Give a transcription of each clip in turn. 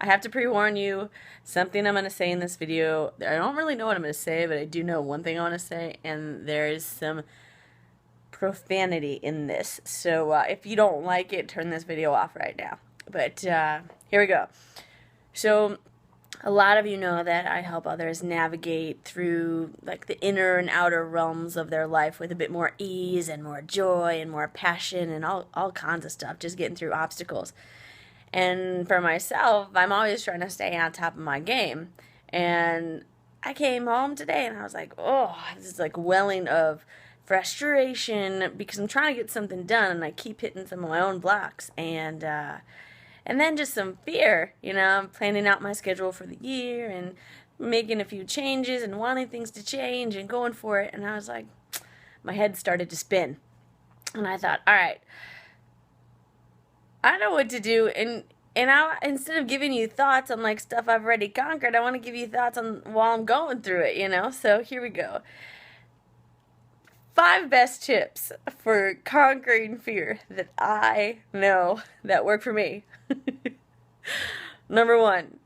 I have to pre-warn you, something I'm going to say in this video, I don't really know what I'm going to say, but I do know one thing I want to say, and there is some profanity in this. So if you don't like it, turn this video off right now. But here we go. So a lot of you know that I help others navigate through like the inner and outer realms of their life with a bit more ease and more joy and more passion and all kinds of stuff, just getting through obstacles. And for myself, I'm always trying to stay on top of my game. And I came home today and I was like, oh, this is like welling of frustration because I'm trying to get something done and I keep hitting some of my own blocks. And then just some fear, you know, I'm planning out my schedule for the year and making a few changes and wanting things to change and going for it. And I was like, my head started to spin. And I thought, all right, I know what to do, and instead of giving you thoughts on like stuff I've already conquered, I want to give you thoughts on while I'm going through it, you know? So here we go. 5 best tips for conquering fear that I know that work for me. Number 1,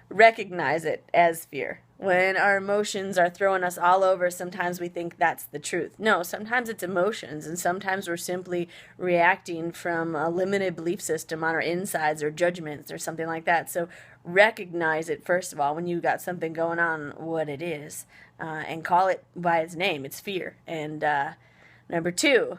recognize it as fear. When our emotions are throwing us all over, sometimes we think that's the truth. No, sometimes it's emotions, and sometimes we're simply reacting from a limited belief system on our insides or judgments or something like that. So recognize it, first of all, when you got something going on, what it is, and call it by its name. It's fear. And number 2,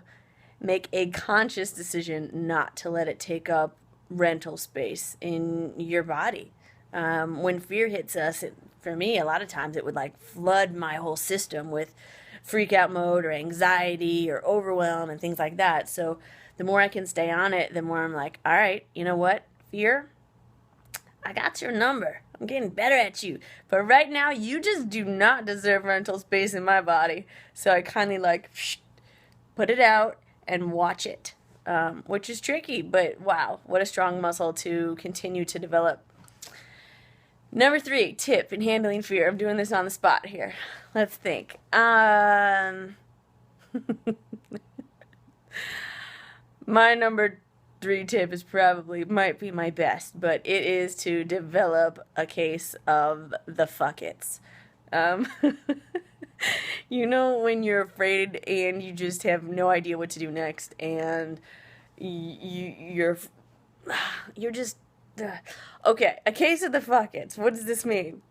make a conscious decision not to let it take up rental space in your body. When fear hits us, for me, a lot of times it would like flood my whole system with freak out mode or anxiety or overwhelm and things like that. So the more I can stay on it, the more I'm like, all right, you know what, fear, I got your number. I'm getting better at you. But right now, you just do not deserve rental space in my body. So I kind of like put it out and watch it, which is tricky. But wow, what a strong muscle to continue to develop. Number 3 tip in handling fear. I'm doing this on the spot here. Let's think. My number 3 tip is might be my best, but it is to develop a case of the fuck it's. You know when you're afraid and you just have no idea what to do next, and you're just okay, a case of the fuck it's. What does this mean?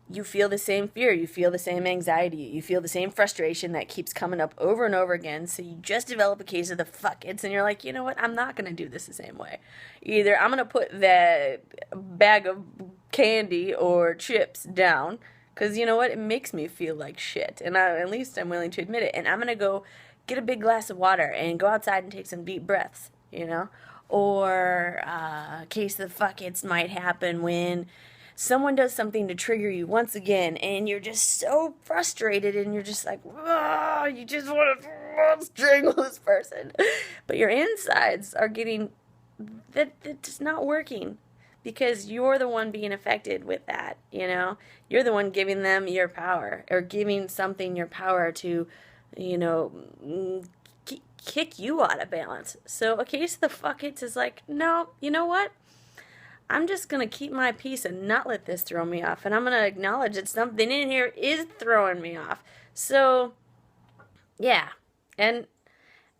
You feel the same fear, you feel the same anxiety, you feel the same frustration that keeps coming up over and over again, so you just develop a case of the fuck it's, and you're like, you know what, I'm not going to do this the same way. Either I'm going to put that bag of candy or chips down, because you know what, it makes me feel like shit, and at least I'm willing to admit it, and I'm going to go get a big glass of water and go outside and take some deep breaths, you know? Or a case of the fuck it's might happen when someone does something to trigger you once again, and you're just so frustrated, and you're just like, oh, you just want to strangle this person. But your insides are getting, that's not working, because you're the one being affected with that, you know? You're the one giving them your power, or giving something your power to, you know, kick you out of balance. So a case of the fuck it's is like, no, you know what? I'm just going to keep my peace and not let this throw me off. And I'm going to acknowledge that something in here is throwing me off. So, yeah. And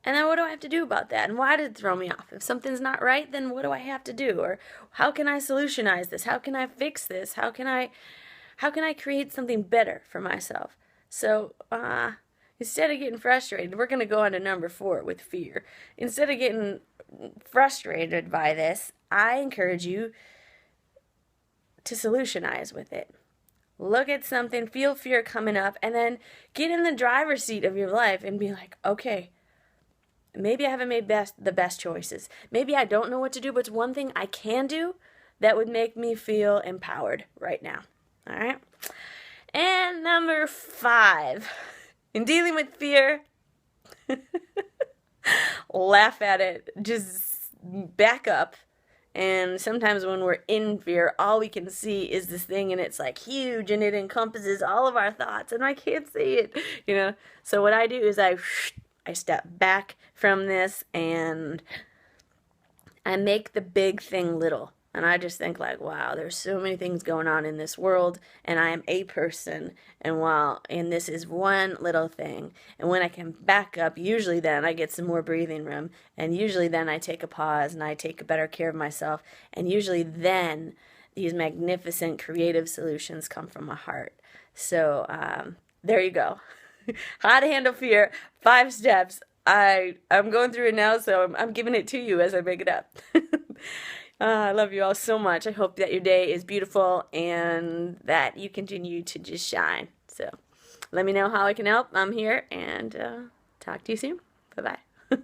then what do I have to do about that? And why did it throw me off? If something's not right, then what do I have to do? Or how can I solutionize this? How can I fix this? How can I create something better for myself? So, instead of getting frustrated, we're going to go on to number 4 with fear. Instead of getting frustrated by this, I encourage you to solutionize with it. Look at something, feel fear coming up, and then get in the driver's seat of your life and be like, okay, maybe I haven't made the best choices. Maybe I don't know what to do, but it's one thing I can do that would make me feel empowered right now. All right? And number 5. In dealing with fear, laugh at it, just back up. And sometimes when we're in fear, all we can see is this thing, and it's like huge, and it encompasses all of our thoughts, and I can't see it, you know. So what I do is I step back from this, and I make the big thing little. And I just think like, wow, there's so many things going on in this world, and I am a person, and this is one little thing. And when I can back up, usually then I get some more breathing room, and usually then I take a pause and I take a better care of myself, and usually then these magnificent creative solutions come from my heart. So there you go. How to handle fear, 5 steps. I'm going through it now, so I'm giving it to you as I make it up. I love you all so much. I hope that your day is beautiful and that you continue to just shine. So let me know how I can help. I'm here, and talk to you soon. Bye-bye.